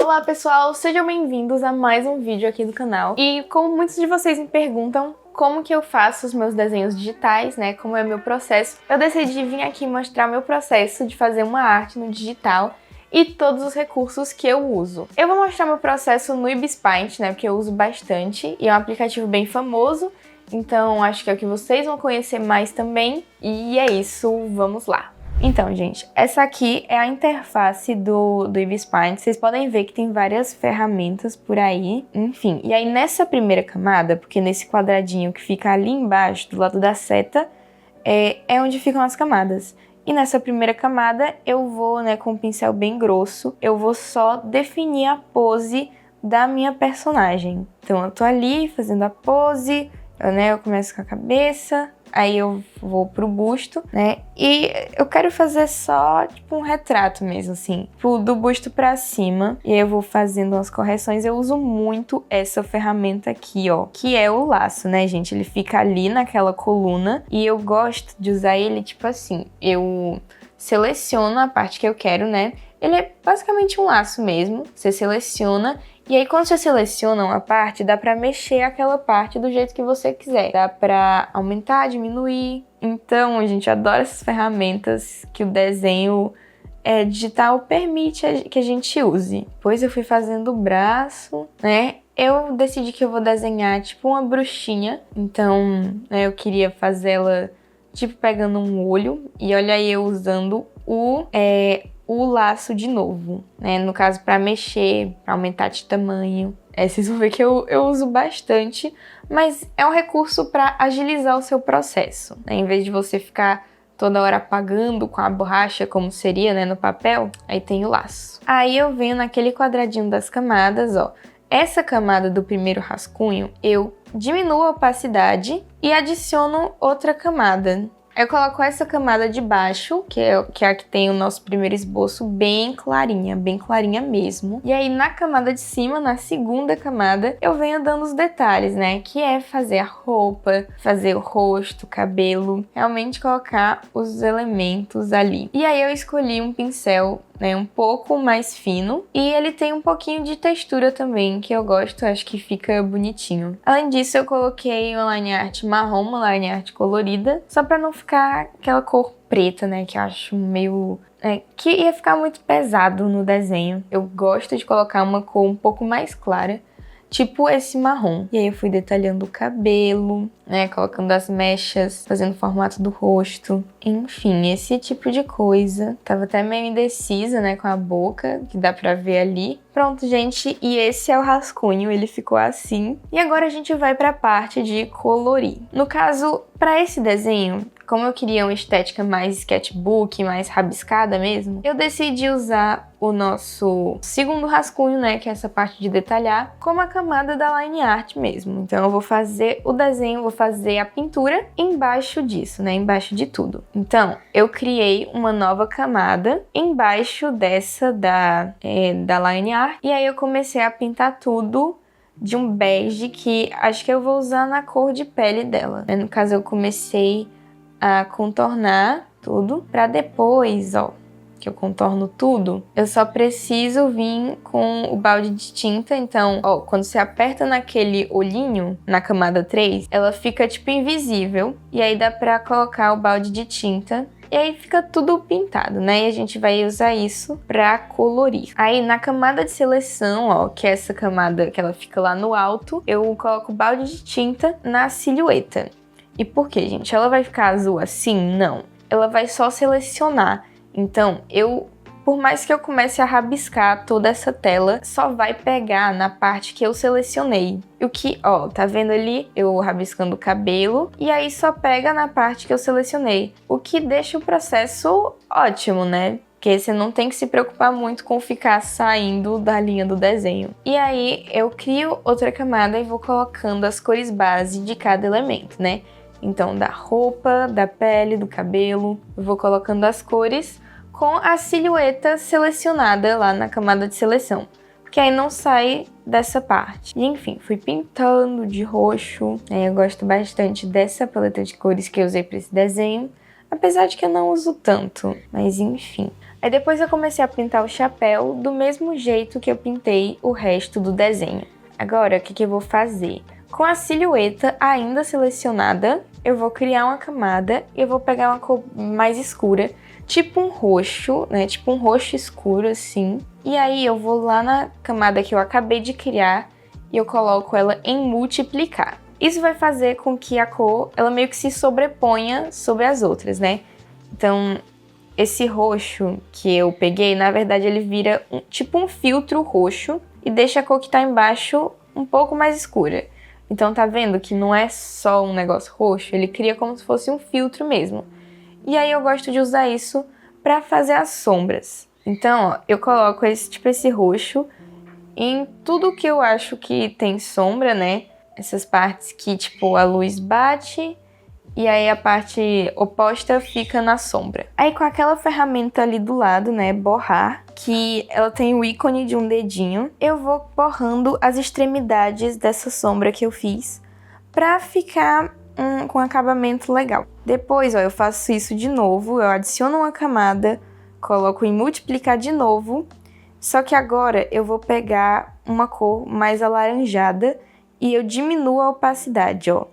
Olá pessoal, sejam bem-vindos a mais um vídeo aqui do canal. E como muitos de vocês me perguntam como que eu faço os meus desenhos digitais, né, como é o meu processo, eu decidi vir aqui mostrar meu processo de fazer uma arte no digital e todos os recursos que eu uso. Eu vou mostrar meu processo no Ibis Paint, né, porque eu uso bastante e é um aplicativo bem famoso, então acho que é o que vocês vão conhecer mais também. E é isso, vamos lá! Então, gente, essa aqui é a interface do Ibis Paint. Vocês podem ver que tem várias ferramentas por aí, enfim. E aí nessa primeira camada, porque nesse quadradinho que fica ali embaixo, do lado da seta, é onde ficam as camadas. E nessa primeira camada eu vou, né, com um pincel bem grosso, eu vou só definir a pose da minha personagem. Então eu tô ali fazendo a pose, eu começo com a cabeça, aí eu vou pro busto, né? E eu quero fazer só, tipo, um retrato mesmo, assim. Tipo, do busto pra cima. E aí eu vou fazendo umas correções. Eu uso muito essa ferramenta aqui, ó. Que é o laço, né, gente? Ele fica ali naquela coluna. E eu gosto de usar ele, tipo assim. Eu seleciono a parte que eu quero, né? Ele é basicamente um laço mesmo. Você seleciona. E aí, quando você seleciona uma parte, dá pra mexer aquela parte do jeito que você quiser. Dá pra aumentar, diminuir. Então, a gente adora essas ferramentas que o desenho digital permite que a gente use. Depois eu fui fazendo o braço, né? Eu decidi que eu vou desenhar, tipo, uma bruxinha. Então, né, eu queria fazê-la, tipo, pegando um olho. E olha aí eu usando o laço de novo, né? No caso, para mexer, para aumentar de tamanho. Vocês vão ver que eu uso bastante, mas é um recurso para agilizar o seu processo, né? Em vez de você ficar toda hora apagando com a borracha, como seria, né, no papel, aí tem o laço. Aí eu venho naquele quadradinho das camadas, ó. Essa camada do primeiro rascunho, eu diminuo a opacidade e adiciono outra camada. Eu coloco essa camada de baixo, que é a que tem o nosso primeiro esboço, bem clarinha mesmo. E aí na camada de cima, na segunda camada, eu venho dando os detalhes, né? Que é fazer a roupa, fazer o rosto, o cabelo, realmente colocar os elementos ali. E aí eu escolhi um pincel, né, um pouco mais fino, e ele tem um pouquinho de textura também, que eu gosto, acho que fica bonitinho. Além disso, eu coloquei uma line art marrom, uma line art colorida, só pra não ficar aquela cor preta, né, que eu acho meio... que ia ficar muito pesado no desenho. Eu gosto de colocar uma cor um pouco mais clara, tipo esse marrom. E aí eu fui detalhando o cabelo, né, colocando as mechas, fazendo o formato do rosto. Enfim, esse tipo de coisa. Tava até meio indecisa, né, com a boca, que dá pra ver ali. Pronto, gente, e esse é o rascunho, ele ficou assim. E agora a gente vai pra parte de colorir. No caso, pra esse desenho, como eu queria uma estética mais sketchbook, mais rabiscada mesmo, eu decidi usar o nosso segundo rascunho, né, que é essa parte de detalhar, como a camada da line art mesmo. Então eu vou fazer o desenho, vou fazer a pintura embaixo disso, né, embaixo de tudo. Então eu criei uma nova camada embaixo dessa da line art, e aí eu comecei a pintar tudo de um bege que acho que eu vou usar na cor de pele dela. No caso eu comecei a contornar tudo, pra depois, ó, que eu contorno tudo, eu só preciso vir com o balde de tinta. Então, ó, quando você aperta naquele olhinho, na camada 3, ela fica, tipo, invisível, e aí dá pra colocar o balde de tinta, e aí fica tudo pintado, né? E a gente vai usar isso pra colorir. Aí na camada de seleção, ó, que é essa camada que ela fica lá no alto, eu coloco o balde de tinta na silhueta. E por quê, gente? Ela vai ficar azul assim? Não. Ela vai só selecionar. Então, por mais que eu comece a rabiscar toda essa tela, só vai pegar na parte que eu selecionei. O que, ó, tá vendo ali? Eu rabiscando o cabelo, e aí só pega na parte que eu selecionei. O que deixa o processo ótimo, né? Porque você não tem que se preocupar muito com ficar saindo da linha do desenho. E aí, eu crio outra camada e vou colocando as cores base de cada elemento, né? Então, da roupa, da pele, do cabelo, eu vou colocando as cores com a silhueta selecionada lá na camada de seleção, porque aí não sai dessa parte. E enfim, fui pintando de roxo, eu gosto bastante dessa paleta de cores que eu usei para esse desenho. apesar de que eu não uso tanto, mas enfim. Aí depois eu comecei a pintar o chapéu do mesmo jeito que eu pintei o resto do desenho. Agora, o que eu vou fazer? Com a silhueta ainda selecionada, eu vou criar uma camada e eu vou pegar uma cor mais escura, tipo um roxo, né? Tipo um roxo escuro assim. E aí eu vou lá na camada que eu acabei de criar e eu coloco ela em multiplicar. Isso vai fazer com que a cor, ela meio que se sobreponha sobre as outras, né? Então, esse roxo que eu peguei, na verdade ele vira tipo um filtro roxo e deixa a cor que tá embaixo um pouco mais escura. Então tá vendo que não é só um negócio roxo, ele cria como se fosse um filtro mesmo. E aí eu gosto de usar isso pra fazer as sombras. Então, ó, eu coloco esse roxo em tudo que eu acho que tem sombra, né? Essas partes que, tipo, a luz bate e aí a parte oposta fica na sombra. Aí com aquela ferramenta ali do lado, né, borrar, que ela tem o ícone de um dedinho, eu vou borrando as extremidades dessa sombra que eu fiz pra ficar com um acabamento legal. Depois, ó, eu faço isso de novo, eu adiciono uma camada, coloco em multiplicar de novo, só que agora eu vou pegar uma cor mais alaranjada e eu diminuo a opacidade, ó.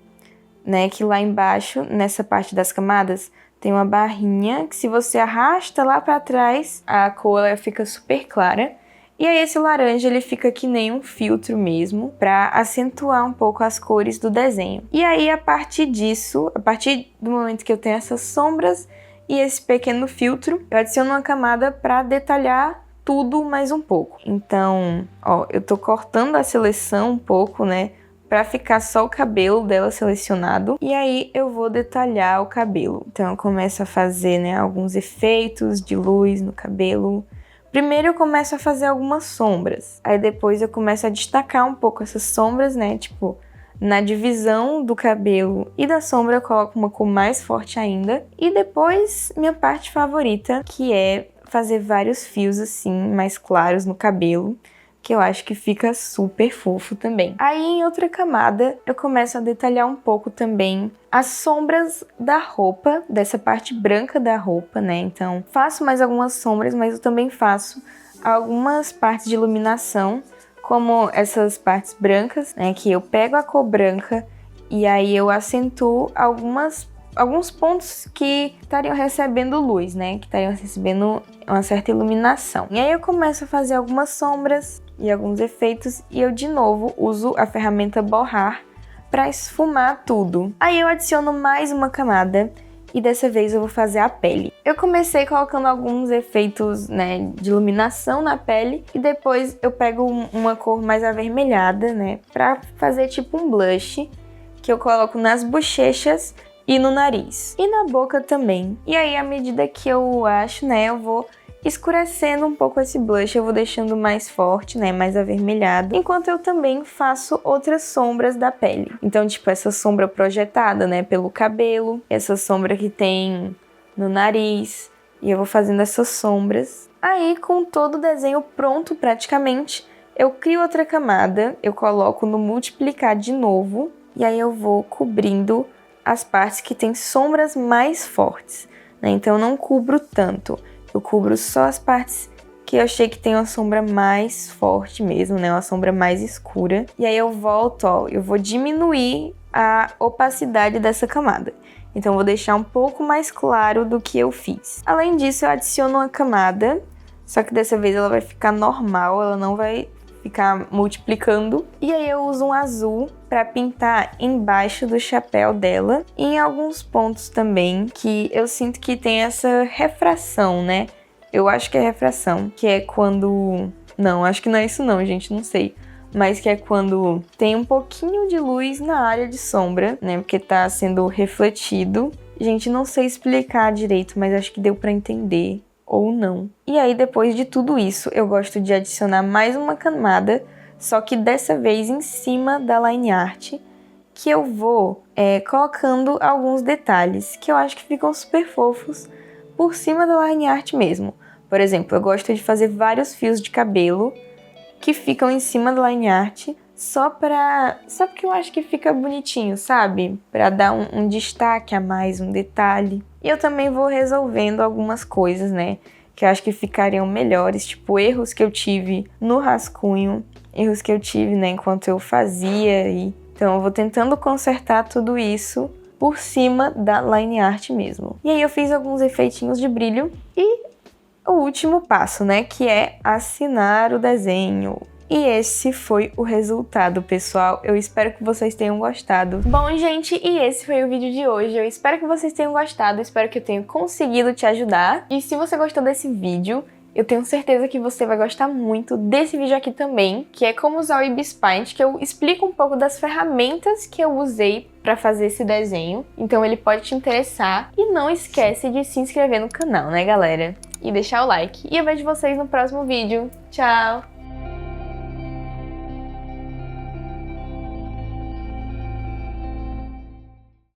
Né, que lá embaixo, nessa parte das camadas, tem uma barrinha que se você arrasta lá para trás, a cor ela fica super clara. E aí esse laranja ele fica que nem um filtro mesmo, para acentuar um pouco as cores do desenho. E aí a partir disso, a partir do momento que eu tenho essas sombras e esse pequeno filtro, eu adiciono uma camada para detalhar tudo mais um pouco. Então, ó, eu tô cortando a seleção um pouco, né, para ficar só o cabelo dela selecionado. E aí eu vou detalhar o cabelo. Então eu começo a fazer, né, alguns efeitos de luz no cabelo. Primeiro eu começo a fazer algumas sombras. Aí depois eu começo a destacar um pouco essas sombras, né, tipo, na divisão do cabelo e da sombra eu coloco uma cor mais forte ainda. E depois minha parte favorita, que é fazer vários fios assim, mais claros no cabelo, que eu acho que fica super fofo também. Aí em outra camada eu começo a detalhar um pouco também as sombras da roupa, dessa parte branca da roupa, né? Então faço mais algumas sombras, mas eu também faço algumas partes de iluminação, como essas partes brancas, né? Que eu pego a cor branca e aí eu acentuo alguns pontos que estariam recebendo luz, né? Que estariam recebendo uma certa iluminação. E aí eu começo a fazer algumas sombras e alguns efeitos e eu de novo uso a ferramenta borrar para esfumar tudo. Aí eu adiciono mais uma camada e dessa vez eu vou fazer a pele. Eu comecei colocando alguns efeitos, né, de iluminação na pele e depois eu pego uma cor mais avermelhada, né, para fazer tipo um blush que eu coloco nas bochechas e no nariz. E na boca também. E aí, à medida que eu acho, né, eu vou escurecendo um pouco esse blush, eu vou deixando mais forte, né, mais avermelhado, enquanto eu também faço outras sombras da pele. Então, tipo, essa sombra projetada, né, pelo cabelo, essa sombra que tem no nariz, e eu vou fazendo essas sombras. Aí, com todo o desenho pronto praticamente, eu crio outra camada, eu coloco no multiplicar de novo, e aí eu vou cobrindo as partes que tem sombras mais fortes, né? Então eu não cubro tanto, eu cubro só as partes que eu achei que tem uma sombra mais forte mesmo, né? Uma sombra mais escura. E aí eu volto, ó, eu vou diminuir a opacidade dessa camada. Então eu vou deixar um pouco mais claro do que eu fiz. Além disso, eu adiciono uma camada, só que dessa vez ela vai ficar normal, ela não vai ficar multiplicando. E aí eu uso um azul para pintar embaixo do chapéu dela e em alguns pontos também que eu sinto que tem essa refração, né? Eu acho que é refração, que é quando... Não, acho que não é isso não, gente, não sei. Mas que é quando tem um pouquinho de luz na área de sombra, né? Porque tá sendo refletido. Gente, não sei explicar direito, mas acho que deu para entender. Ou não. E aí, depois de tudo isso, eu gosto de adicionar mais uma camada, só que dessa vez em cima da line art, que eu vou colocando alguns detalhes que eu acho que ficam super fofos por cima da line art mesmo. Por exemplo, eu gosto de fazer vários fios de cabelo que ficam em cima da line art, só porque eu acho que fica bonitinho, sabe? Pra dar um destaque a mais, um detalhe. E eu também vou resolvendo algumas coisas, né? Que eu acho que ficariam melhores, tipo erros que eu tive no rascunho, erros que eu tive, né, enquanto eu fazia. Então eu vou tentando consertar tudo isso por cima da line art mesmo. E aí eu fiz alguns efeitinhos de brilho e o último passo, né, que é assinar o desenho. E esse foi o resultado, pessoal. Eu espero que vocês tenham gostado. Bom, gente, e esse foi o vídeo de hoje. Eu espero que vocês tenham gostado, espero que eu tenha conseguido te ajudar. E se você gostou desse vídeo, eu tenho certeza que você vai gostar muito desse vídeo aqui também, que é como usar o Ibis Paint, que eu explico um pouco das ferramentas que eu usei para fazer esse desenho. Então ele pode te interessar. E não esquece de se inscrever no canal, né, galera? E deixar o like. E eu vejo vocês no próximo vídeo. Tchau!